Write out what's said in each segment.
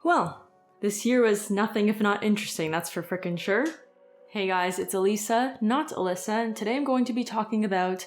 Well, this year was nothing if not interesting, that's for frickin' sure. Hey guys, it's Elisa, not Alyssa, and today I'm going to be talking about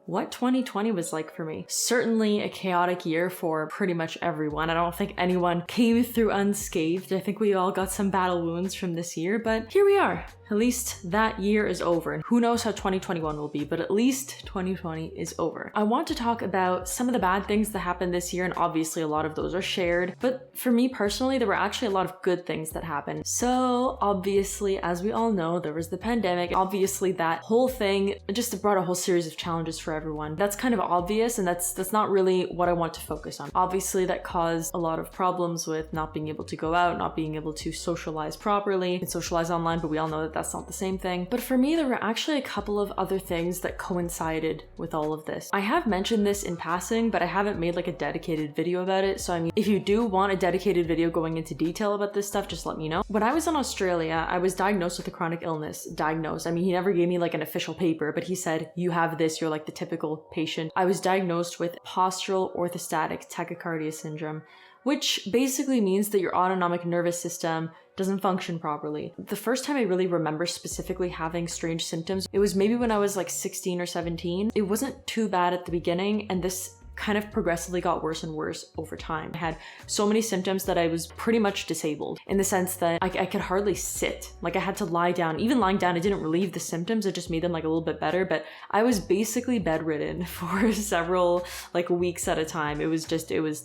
what 2020 was like for me. Certainly a chaotic year for pretty much everyone. I don't think anyone came through unscathed. I think we all got some battle wounds from this year, but here we are. At least that year is over, and who knows how 2021 will be, but at least 2020 is over. I want to talk about some of the bad things that happened this year, and obviously a lot of those are shared, but for me personally, there were actually a lot of good things that happened. So obviously, as we all know, there was the pandemic. Obviously that whole thing just brought a whole series of challenges for everyone. That's kind of obvious, and that's not really what I want to focus on. Obviously that caused a lot of problems with not being able to go out, not being able to socialize properly. You can socialize online, but we all know that that's not the same thing. But for me, there were actually a couple of other things that coincided with all of this. I have mentioned this in passing, but I haven't made like a dedicated video about it. So I mean, if you do want a dedicated video going into detail about this stuff, just let me know. When I was in Australia, I was diagnosed with a chronic illness. I mean, he never gave me like an official paper, but he said, you have this, you're like the typical patient. I was diagnosed with postural orthostatic tachycardia syndrome, which basically means that your autonomic nervous system doesn't function properly. The first time I really remember specifically having strange symptoms, it was maybe when I was like 16 or 17. It wasn't too bad at the beginning, and this kind of progressively got worse and worse over time. I had so many symptoms that I was pretty much disabled in the sense that I could hardly sit. Like I had to lie down. Even lying down, it didn't relieve the symptoms, it just made them like a little bit better, but I was basically bedridden for several like weeks at a time. It was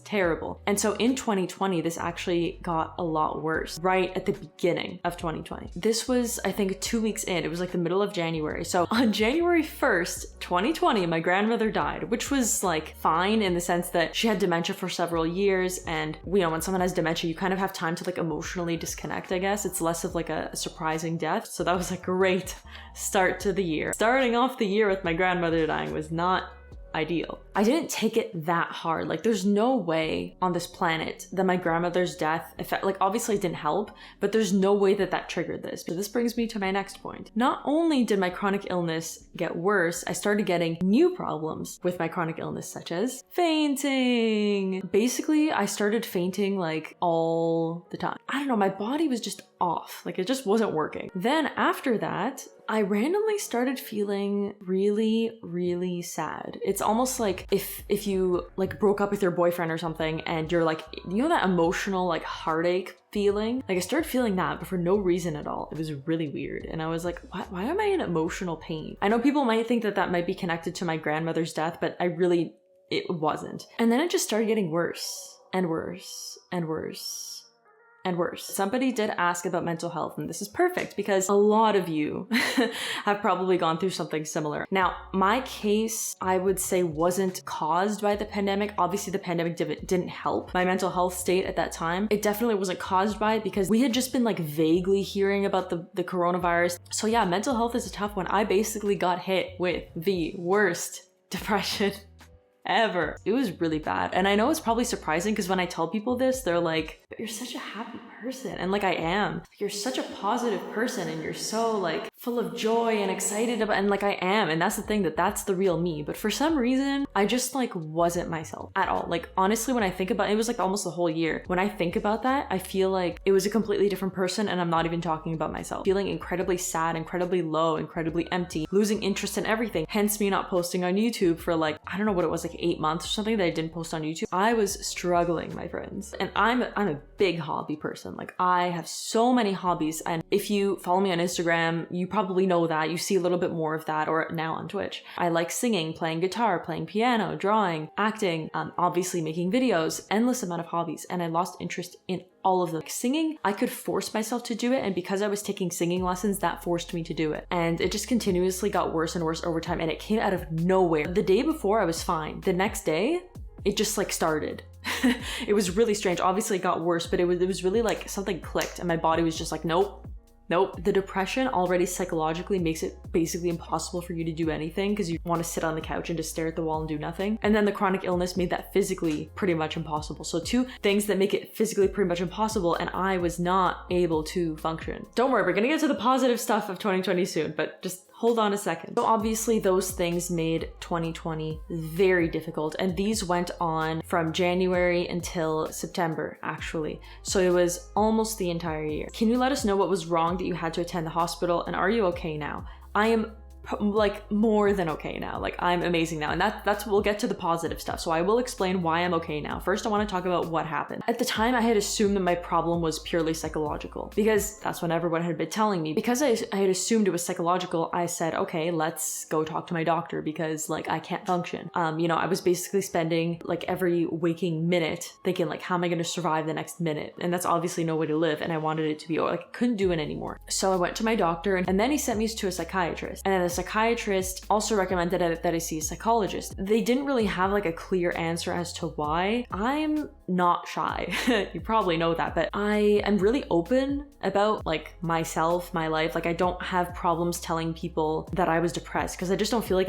terrible. And so in 2020, this actually got a lot worse right at the beginning of 2020. This was, I think, 2 weeks in. It was like the middle of January. So on January 1st, 2020, my grandmother died, which was like fine in the sense that she had dementia for several years, and you know, when someone has dementia, you kind of have time to like emotionally disconnect, I guess. It's less of like a surprising death. So that was a great start to the year. Starting off the year with my grandmother dying was not ideal. I didn't take it that hard. Like there's no way on this planet that my grandmother's death like obviously it didn't help, but there's no way that that triggered this. So this brings me to my next point. Not only did my chronic illness get worse, I started getting new problems with my chronic illness, such as fainting. Basically, I started fainting like all the time. I don't know, my body was just off. Like it just wasn't working. Then after that, I randomly started feeling really, really sad. It's almost like if you like broke up with your boyfriend or something and you're like, you know, that emotional like heartache feeling? Like I started feeling that, but for no reason at all. It was really weird. And I was like, why am I in emotional pain? I know people might think that that might be connected to my grandmother's death, but it wasn't. And then it just started getting worse and worse and worse and worse. Somebody did ask about mental health, and this is perfect because a lot of you have probably gone through something similar. Now, my case, I would say, wasn't caused by the pandemic. Obviously, the pandemic didn't help my mental health state at that time. It definitely wasn't caused by it because we had just been like vaguely hearing about the coronavirus. So yeah, mental health is a tough one. I basically got hit with the worst depression ever. It was really bad. And I know it's probably surprising because when I tell people this, they're like, but you're such a happy person. And like I am. You're such a positive person and you're so like full of joy and excited about, and like I am. And that's the thing, that's the real me. But for some reason, I just like wasn't myself at all. Like honestly, when I think about it, was like almost the whole year. When I think about that, I feel like it was a completely different person, and I'm not even talking about myself. Feeling incredibly sad, incredibly low, incredibly empty, losing interest in everything. Hence me not posting on YouTube for like, I don't know what it was, like 8 months or something that I didn't post on YouTube. I was struggling, my friends. And I'm a big hobby person. Like I have so many hobbies, and if you follow me on Instagram, you probably know that. You see a little bit more of that, or now on Twitch. I like singing, playing guitar, playing piano, drawing, acting, obviously making videos, endless amount of hobbies, and I lost interest in all of them. Like singing, I could force myself to do it, and because I was taking singing lessons, that forced me to do it. And it just continuously got worse and worse over time, and it came out of nowhere. The day before, I was fine. The next day, it just like started. It was really strange. Obviously it got worse, but it was really like something clicked and my body was just like, nope, Nope. The depression already psychologically makes it basically impossible for you to do anything because you want to sit on the couch and just stare at the wall and do nothing. And then the chronic illness made that physically pretty much impossible. So two things that make it physically pretty much impossible, and I was not able to function. Don't worry, we're gonna get to the positive stuff of 2020 soon, but just hold on a second. So obviously those things made 2020 very difficult, and these went on from January until September, actually. So it was almost the entire year. Can you let us know what was wrong that you had to attend the hospital, and are you okay now? I am like more than okay now. Like I'm amazing now, and that's we'll get to the positive stuff. So I will explain why I'm okay now. First, I want to talk about what happened. At the time, I had assumed that my problem was purely psychological because that's what everyone had been telling me. Because I had assumed it was psychological, I said, okay, let's go talk to my doctor because like I can't function. You know, I was basically spending like every waking minute thinking like, how am I going to survive the next minute? And that's obviously no way to live. And I wanted it to be like I couldn't do it anymore. So I went to my doctor, and then he sent me to a psychiatrist, and then the psychiatrist also recommended that I see a psychologist. They didn't really have like a clear answer as to why. I'm not shy. You probably know that, but I am really open about like myself, my life. Like I don't have problems telling people that I was depressed because I just don't feel like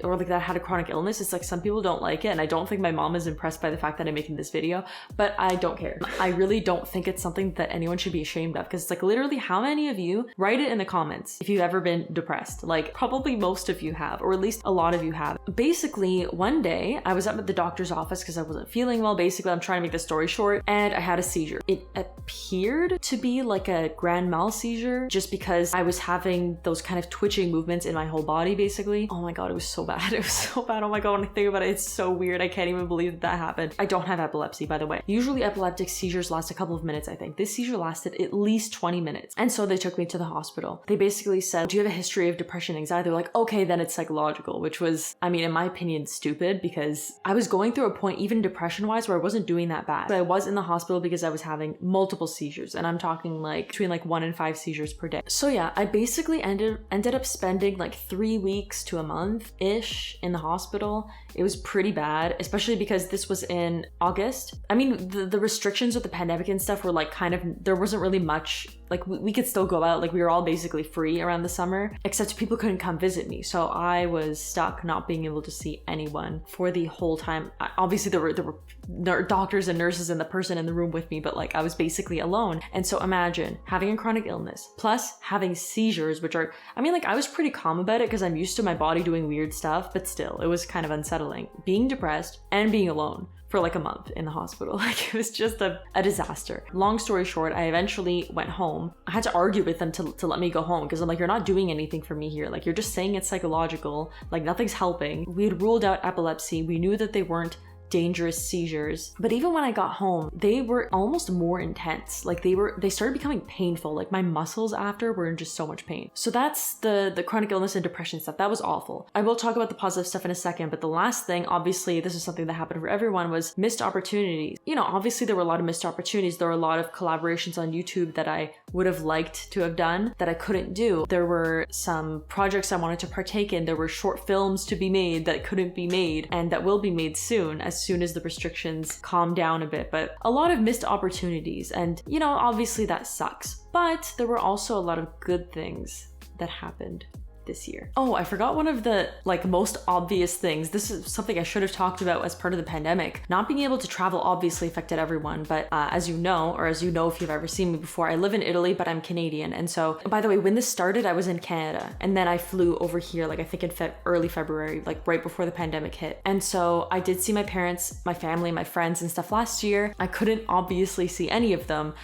or like that I had a chronic illness. It's like some people don't like it, and I don't think my mom is impressed by the fact that I'm making this video, but I don't care. I really don't think it's something that anyone should be ashamed of, because it's like literally how many of you, write it in the comments if you've ever been depressed. Like probably most of you have, or at least a lot of you have. Basically, one day I was up at the doctor's office because I wasn't feeling well. Basically, I'm trying to make the story short, and I had a seizure. It appeared to be like a grand mal seizure just because I was having those kind of twitching movements in my whole body, basically. Oh my god, it was so bad. It was so bad. Oh my god, when I think about it, it's so weird. I can't even believe that happened. I don't have epilepsy, by the way. Usually epileptic seizures last a couple of minutes, I think. This seizure lasted at least 20 minutes. And so they took me to the hospital. They basically said, do you have a history of depression, anxiety? They're like, okay, then it's psychological, which was, I mean, in my opinion, stupid, because I was going through a point, even depression-wise, where I wasn't doing that bad. But I was in the hospital because I was having multiple seizures, and I'm talking like between like 1 and 5 seizures per day. So yeah, I basically ended up spending like 3 weeks to a month-ish in the hospital. It was pretty bad, especially because this was in August. I mean, the restrictions with the pandemic and stuff were like kind of, there wasn't really much, like we could still go out, like we were all basically free around the summer, except people couldn't come visit me. So I was stuck not being able to see anyone for the whole time. Obviously there were doctors and nurses and the person in the room with me, but like I was basically alone. And so imagine having a chronic illness plus having seizures, which are, I mean, like I was pretty calm about it because I'm used to my body doing weird stuff, but still it was kind of unsettling being depressed and being alone for like a month in the hospital. Like it was just a disaster. Long story short, I eventually went home. I had to argue with them to let me go home because I'm like, you're not doing anything for me here. Like you're just saying it's psychological. Like nothing's helping. We had ruled out epilepsy. We knew that they weren't dangerous seizures, but even when I got home, they were almost more intense. Like they started becoming painful. Like my muscles after were in just so much pain. So that's the chronic illness and depression stuff. That was awful. I will talk about the positive stuff in a second, but the last thing, obviously this is something that happened for everyone, was missed opportunities. You know, obviously there were a lot of missed opportunities. There were a lot of collaborations on YouTube that I would have liked to have done that I couldn't do. There were some projects I wanted to partake in. There were short films to be made that couldn't be made and that will be made soon as soon as the restrictions calm down a bit. But a lot of missed opportunities, and you know, obviously that sucks. But there were also a lot of good things that happened this year. Oh, I forgot one of the like most obvious things. This is something I should have talked about as part of the pandemic. Not being able to travel obviously affected everyone, but as you know if you've ever seen me before, I live in Italy, but I'm Canadian. And so, by the way, when this started, I was in Canada, and then I flew over here, like I think in early February, like right before the pandemic hit. And so I did see my parents, my family, my friends and stuff last year. I couldn't obviously see any of them.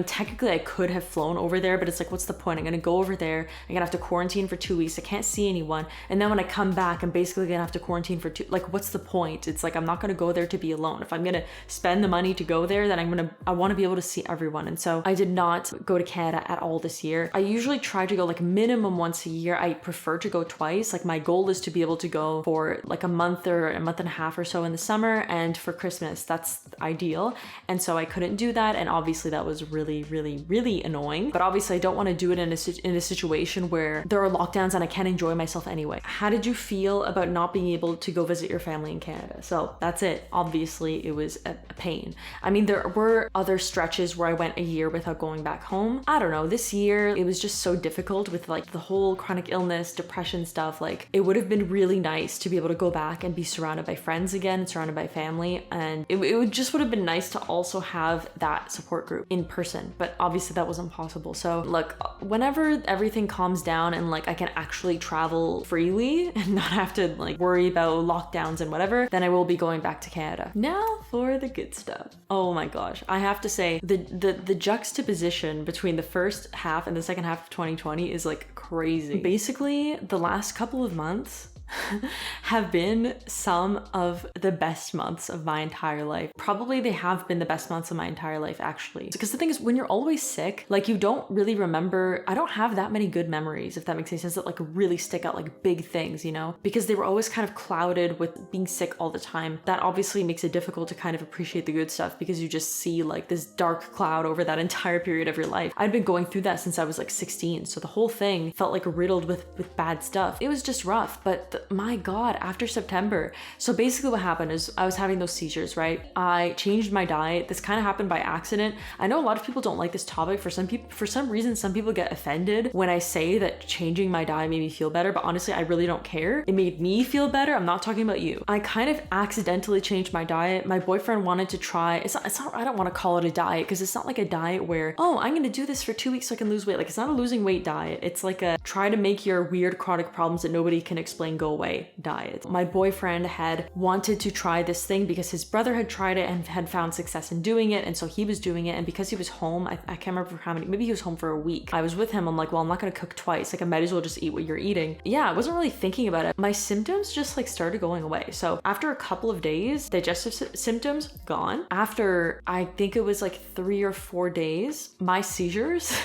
Technically I could have flown over there, but it's like, what's the point? I'm gonna go over there, I'm gonna have to quarantine for 2 weeks. I can't see anyone. And then when I come back, I'm basically gonna have to quarantine for like, what's the point? It's like, I'm not gonna go there to be alone. If I'm gonna spend the money to go there, then I wanna be able to see everyone. And so I did not go to Canada at all this year. I usually try to go like minimum once a year. I prefer to go twice. Like my goal is to be able to go for like a month or a month and a half or so in the summer, and for Christmas. That's ideal. And so I couldn't do that. And obviously that was really, really, really annoying. But obviously I don't wanna do it in a situation where there are lockdowns and I can't enjoy myself anyway. How did you feel about not being able to go visit your family in Canada? So that's it. Obviously, it was a pain. I mean, there were other stretches where I went a year without going back home. I don't know, this year, it was just so difficult with like the whole chronic illness, depression stuff. Like, it would have been really nice to be able to go back and be surrounded by friends again and surrounded by family. And it would have been nice to also have that support group in person, but obviously that wasn't possible. So look, whenever everything calms down and like I can actually travel freely and not have to like worry about lockdowns and whatever, then I will be going back to Canada. Now for the good stuff. Oh my gosh, I have to say the juxtaposition between the first half and the second half of 2020 is like crazy. Basically, the last couple of months have been some of the best months of my entire life. Probably they have been the best months of my entire life, actually. Because the thing is, when you're always sick, like you don't really remember, I don't have that many good memories, if that makes any sense, that like really stick out, like big things, you know? Because they were always kind of clouded with being sick all the time. That obviously makes it difficult to kind of appreciate the good stuff because you just see like this dark cloud over that entire period of your life. I'd been going through that since I was like 16, so the whole thing felt like riddled with bad stuff. It was just rough, but my God, after September. So basically what happened is I was having those seizures, right? I changed my diet. This kind of happened by accident. I know a lot of people don't like this topic. For some reason, some people get offended when I say that changing my diet made me feel better, but honestly, I really don't care. It made me feel better. I'm not talking about you. I kind of accidentally changed my diet. My boyfriend wanted to try, it's not, I don't want to call it a diet because it's not like a diet where, oh, I'm going to do this for 2 weeks so I can lose weight. Like, it's not a losing weight diet. It's like a try to make your weird chronic problems that nobody can explain go away diet. My boyfriend had wanted to try this thing because his brother had tried it and had found success in doing it, and so he was doing it. And because he was home, I can't remember how many, maybe he was home for a week. I was with him. I'm like, well, I'm not going to cook twice. Like, I might as well just eat what you're eating. Yeah, I wasn't really thinking about it. My symptoms just like started going away. So after a couple of days, digestive symptoms gone. After I think it was like 3 or 4 days, my seizures,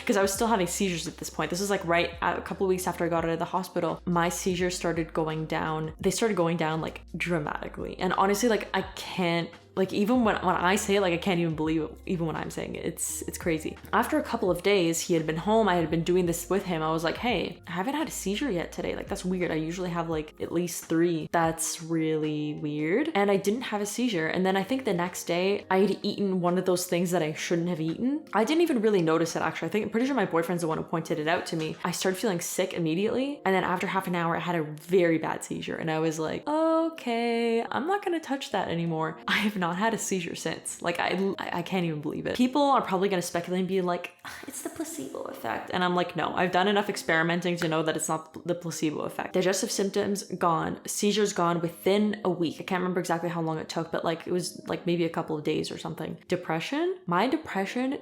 because I was still having seizures at this point. This was like right at a couple of weeks after I got out of the hospital. My seizures started going down. They started going down like dramatically. And honestly, like I can't, like even when I say it, like I can't even believe it, even when I'm saying it. It's crazy. After a couple of days, he had been home. I had been doing this with him. I was like, hey, I haven't had a seizure yet today. Like, that's weird. I usually have like at least 3. That's really weird. And I didn't have a seizure. And then I think the next day I had eaten one of those things that I shouldn't have eaten. I didn't even really notice it, actually. I'm pretty sure my boyfriend's the one who pointed it out to me. I started feeling sick immediately. And then after half an hour, I had a very bad seizure. And I was like, okay, I'm not going to touch that anymore. I have not had a seizure since. Like, I can't even believe it. People are probably going to speculate and be like, it's the placebo effect. And I'm like, no, I've done enough experimenting to know that it's not the placebo effect. Digestive symptoms gone, seizures gone within a week. I can't remember exactly how long it took, but like it was like maybe a couple of days or something. Depression, my depression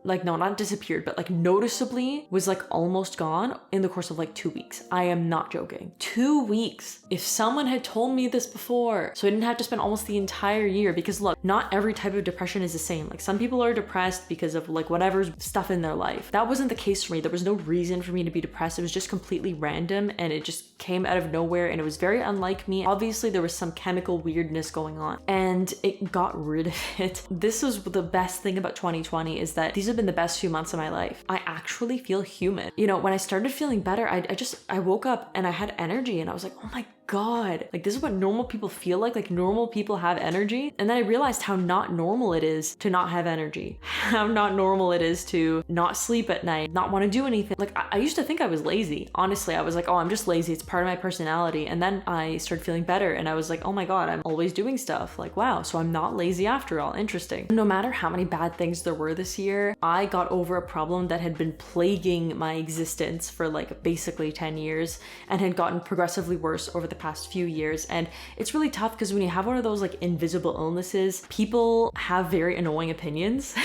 not disappeared, but like noticeably was like almost gone in the course of like 2 weeks. I am not joking. 2 weeks. If someone had told me this before, so I didn't have to spend almost the entire year, because look, not every type of depression is the same. Like, some people are depressed because of like whatever stuff in their life. That wasn't the case for me. There was no reason for me to be depressed. It was just completely random, and it just came out of nowhere, and it was very unlike me. Obviously, there was some chemical weirdness going on, and it got rid of it. This was the best thing about 2020, is that these have been the best few months of my life. I actually feel human. You know, when I started feeling better, I woke up and I had energy, and I was like, oh my God, like this is what normal people feel like normal people have energy. And then I realized how not normal it is to not have energy, how not normal it is to not sleep at night, not want to do anything. Like, I used to think I was lazy. Honestly, I was like, oh, I'm just lazy. It's part of my personality. And then I started feeling better, and I was like, oh my God, I'm always doing stuff. Like, wow, so I'm not lazy after all. Interesting. No matter how many bad things there were this year, I got over a problem that had been plaguing my existence for like basically 10 years and had gotten progressively worse over the past few years. And it's really tough because when you have one of those like invisible illnesses, people have very annoying opinions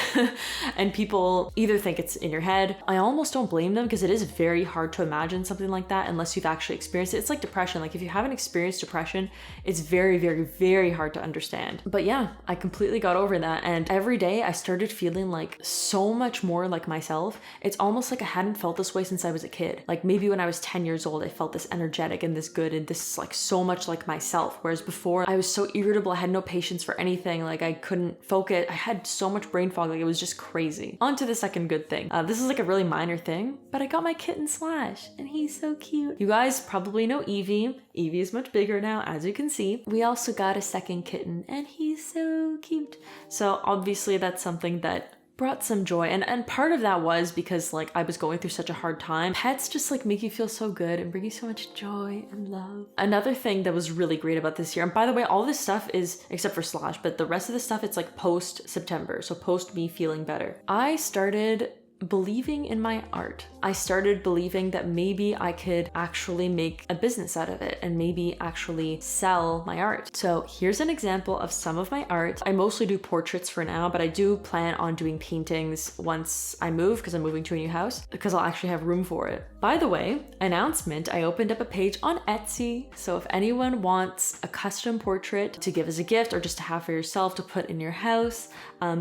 and people either think it's in your head. I almost don't blame them, because it is very hard to imagine something like that unless you've actually experienced it. It's like depression. Like, if you haven't experienced depression, it's very, very, very hard to understand. But yeah, I completely got over that. And every day I started feeling like so much more like myself. It's almost like I hadn't felt this way since I was a kid. Like, maybe when I was 10 years old, I felt this energetic and this good and this like so much like myself. Whereas before I was so irritable, I had no patience for anything. Like I couldn't focus. I had so much brain fog. Like it was just crazy. On to the second good thing. This is like a really minor thing, but I got my kitten Slash and he's so cute. You guys probably know Evie. Evie is much bigger now, as you can see. We also got a second kitten and he's so cute. So obviously that's something that brought some joy, and part of that was because like I was going through such a hard time. Pets just like make you feel so good and bring you so much joy and love. Another thing that was really great about this year, and by the way, all this stuff is, except for Slash, but the rest of the stuff, it's like post September, so post me feeling better. I started believing in my art. I started believing that maybe I could actually make a business out of it and maybe actually sell my art. So here's an example of some of my art. I mostly do portraits for now, but I do plan on doing paintings once I move, because I'm moving to a new house, because I'll actually have room for it. By the way, announcement, I opened up a page on Etsy. So if anyone wants a custom portrait to give as a gift or just to have for yourself to put in your house,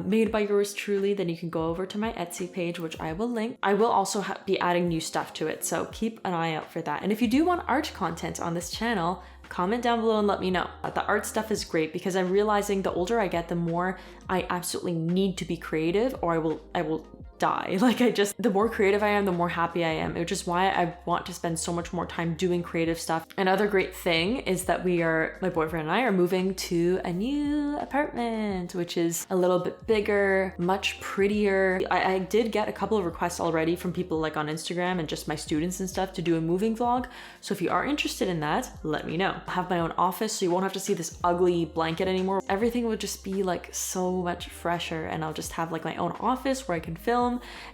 made by yours truly, then you can go over to my Etsy page, which I will link. I will also be adding new stuff to it, so keep an eye out for that. And if you do want art content on this channel, comment down below and let me know. The art stuff is great because I'm realizing the older I get, the more I absolutely need to be creative, or I will die. Like the more creative I am, the more happy I am, which is why I want to spend so much more time doing creative stuff. Another great thing is that my boyfriend and I are moving to a new apartment, which is a little bit bigger, much prettier. I did get a couple of requests already from people like on Instagram and just my students and stuff to do a moving vlog. So if you are interested in that, let me know. I'll have my own office, so you won't have to see this ugly blanket anymore. Everything would just be like so much fresher, and I'll just have like my own office where I can film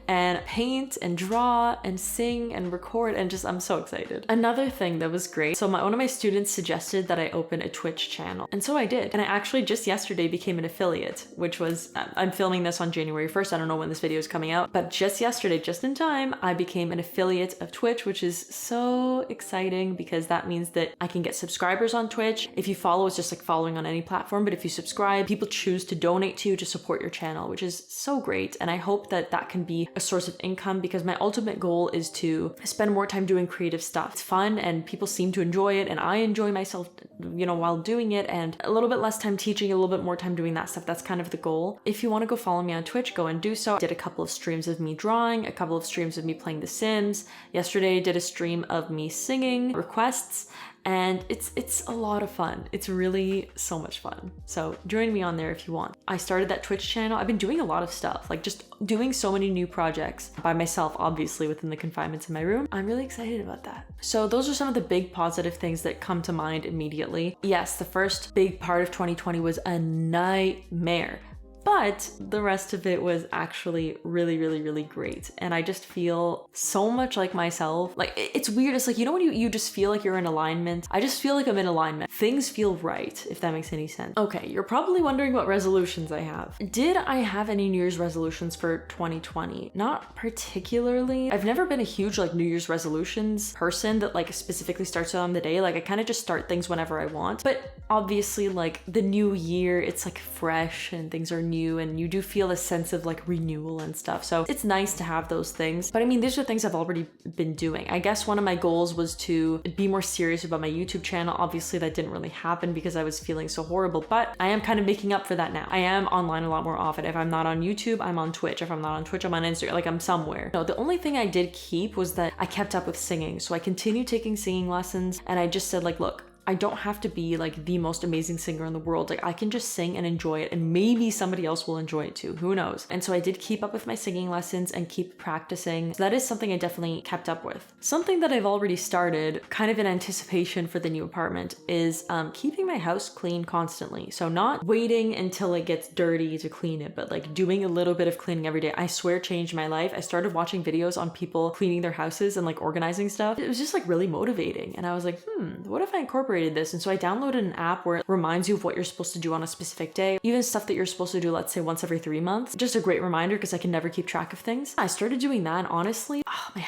and paint and draw and sing and record, and just I'm so excited. Another thing that was great, so one of my students suggested that I open a Twitch channel, and so I did. And I actually just yesterday became an affiliate, which was, I'm filming this on January 1st. I don't know when this video is coming out, but just yesterday, just in time, I became an affiliate of Twitch, which is so exciting because that means that I can get subscribers on Twitch. If you follow, it's just like following on any platform, but if you subscribe, people choose to donate to you to support your channel, which is so great. And I hope that can be a source of income, because my ultimate goal is to spend more time doing creative stuff. It's fun and people seem to enjoy it, and I enjoy myself, while doing it, and a little bit less time teaching, a little bit more time doing that stuff. That's kind of the goal. If you want to go follow me on Twitch, go and do so. I did a couple of streams of me drawing, a couple of streams of me playing The Sims. Yesterday I did a stream of me singing requests, and it's a lot of fun. It's really so much fun. So join me on there if you want. I started that Twitch channel. I've been doing a lot of stuff, like just doing so many new projects by myself, obviously within the confinements in my room. I'm really excited about that. So those are some of the big positive things that come to mind immediately. Yes, the first big part of 2020 was a nightmare, but the rest of it was actually really, really, really great. And I just feel so much like myself. Like, it's weird. It's like, when you just feel like you're in alignment. I just feel like I'm in alignment. Things feel right, if that makes any sense. Okay, you're probably wondering what resolutions I have. Did I have any New Year's resolutions for 2020? Not particularly. I've never been a huge New Year's resolutions person that specifically starts on the day. I kind of just start things whenever I want. But obviously the new year, it's fresh and things are new, and you do feel a sense of renewal and stuff. So it's nice to have those things. But I mean, these are things I've already been doing. I guess one of my goals was to be more serious about my YouTube channel. Obviously that didn't really happen because I was feeling so horrible, but I am kind of making up for that now. I am online a lot more often. If I'm not on YouTube, I'm on Twitch. If I'm not on Twitch, I'm on Instagram. I'm somewhere. No, the only thing I did keep was that I kept up with singing. So I continued taking singing lessons, and I just said look, I don't have to be the most amazing singer in the world. I can just sing and enjoy it, and maybe somebody else will enjoy it too. Who knows? And so I did keep up with my singing lessons and keep practicing. So that is something I definitely kept up with. Something that I've already started, kind of in anticipation for the new apartment, is keeping my house clean constantly. So not waiting until it gets dirty to clean it, but doing a little bit of cleaning every day. I swear it changed my life. I started watching videos on people cleaning their houses and organizing stuff. It was just really motivating. And I was like, what if I incorporated this? And so I downloaded an app where it reminds you of what you're supposed to do on a specific day, even stuff that you're supposed to do, let's say once every 3 months. Just a great reminder because I can never keep track of things. I started doing that, and honestly, my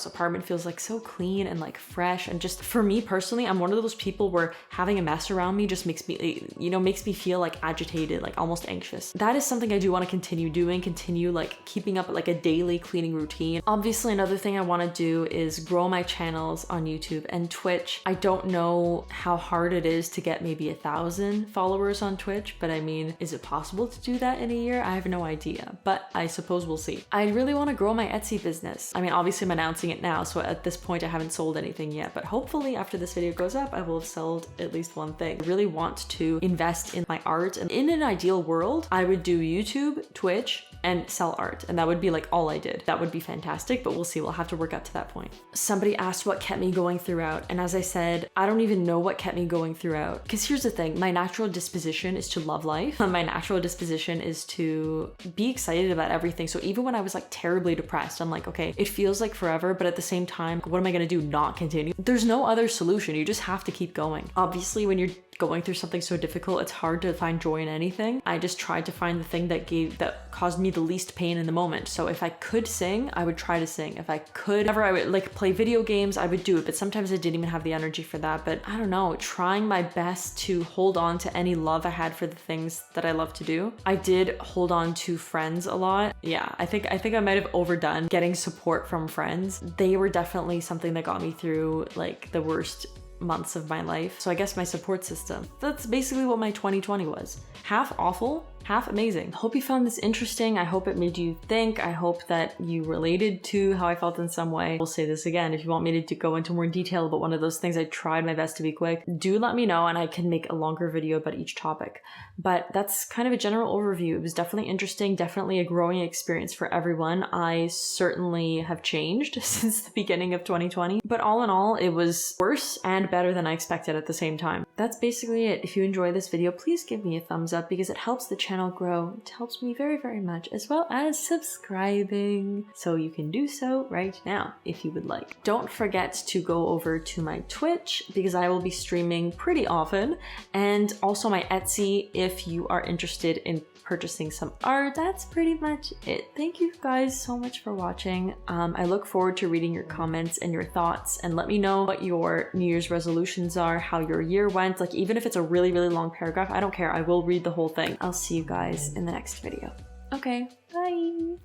apartment feels so clean and fresh. And just for me personally, I'm one of those people where having a mess around me just makes me, makes me feel agitated, almost anxious. That is something I do want to continue doing, keeping up a daily cleaning routine. Obviously, another thing I want to do is grow my channels on YouTube and Twitch. I don't know know how hard it is to get maybe 1,000 followers on Twitch, but I mean, is it possible to do that in a year? I have no idea, but I suppose we'll see. I really want to grow my Etsy business. I mean, obviously I'm announcing it now, so at this point I haven't sold anything yet, but hopefully after this video goes up, I will have sold at least one thing. I really want to invest in my art, and in an ideal world, I would do YouTube, Twitch, and sell art, and that would be like all I did. That would be fantastic, but we'll see. We'll have to work up to that point. Somebody asked what kept me going throughout, and as I said, I don't even know what kept me going throughout, because here's the thing, my natural disposition is to love life. My natural disposition is to be excited about everything. So even when I was like terribly depressed, I'm like, okay, it feels like forever, but at the same time, what am I gonna do? Not continue? There's no other solution. You just have to keep going. Obviously, when you're going through something so difficult, it's hard to find joy in anything. I just tried to find the thing that caused me the least pain in the moment. So if I could sing, I would try to sing. If I could, whenever I would like play video games, I would do it, but sometimes I didn't even have the energy for that. But I don't know, trying my best to hold on to any love I had for the things that I love to do. I did hold on to friends a lot. Yeah, I think I might have overdone getting support from friends. They were definitely something that got me through like the worst months of my life. So I guess my support system. That's basically what my 2020 was. Half awful, half amazing. Hope you found this interesting. I hope it made you think. I hope that you related to how I felt in some way. We'll say this again. If you want me to go into more detail about one of those things, I tried my best to be quick. Do let me know and I can make a longer video about each topic. But that's kind of a general overview. It was definitely interesting, definitely a growing experience for everyone. I certainly have changed since the beginning of 2020. But all in all, it was worse and better than I expected at the same time. That's basically it. If you enjoy this video, please give me a thumbs up because it helps the channel grow. It helps me very, very much, as well as subscribing. So you can do so right now if you would like. Don't forget to go over to my Twitch because I will be streaming pretty often, and also my Etsy if you are interested in purchasing some art. That's pretty much it. Thank you guys so much for watching. I look forward to reading your comments and your thoughts, and let me know what your New Year's resolutions are, how your year went. Like, even if it's a really, really long paragraph, I don't care. I will read the whole thing. I'll see you guys in the next video. Okay, bye.